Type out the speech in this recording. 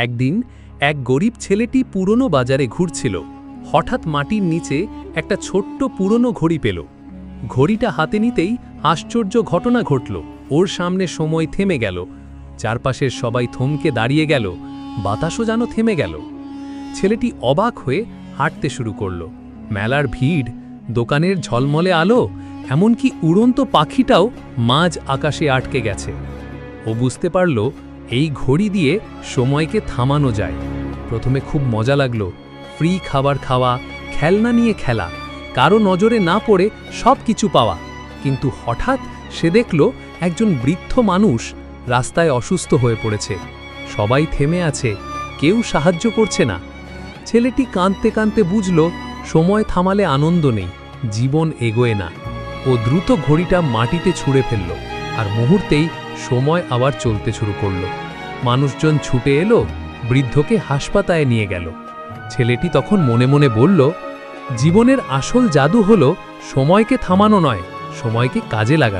একদিন এক গরিব ছেলেটি পুরনো বাজারে ঘুরছিল। হঠাৎ মাটির নিচে একটা ছোট্ট পুরনো ঘড়ি পেল। ঘড়িটা হাতে নিতেই আশ্চর্য ঘটনা ঘটল। ওর সামনে সময় থেমে গেল। চারপাশের সবাই থমকে দাঁড়িয়ে গেল, বাতাসও যেন থেমে গেল। ছেলেটি অবাক হয়ে হাঁটতে শুরু করল। মেলার ভিড়, দোকানের ঝলমলে আলো, এমনকি উড়ন্ত পাখিটাও মাঝ আকাশে আটকে গেছে। ও বুঝতে পারল এই ঘড়ি দিয়ে সময়কে থামানো যায়। প্রথমে খুব মজা লাগলো, ফ্রি খাবার খাওয়া, খেলনা নিয়ে খেলা, কারো নজরে না পড়ে সব কিছু পাওয়া। কিন্তু হঠাৎ সে দেখল একজন বৃদ্ধ মানুষ রাস্তায় অসুস্থ হয়ে পড়েছে। সবাই থেমে আছে, কেউ সাহায্য করছে না। ছেলেটি কাঁদতে কাঁদতে বুঝল সময় থামালে আনন্দ নেই, জীবন এগোয় না। ও দ্রুত ঘড়িটা মাটিতে ছুঁড়ে ফেলল, আর মুহূর্তেই সময় আবার চলতে শুরু করল। মানুষজন ছুটে এলো, বৃদ্ধকে হাসপাতালে নিয়ে গেল। ছেলেটি তখন মনে মনে বলল, জীবনের আসল জাদু হলো সময়কে থামানো নয়, সময়কে কাজে লাগানো।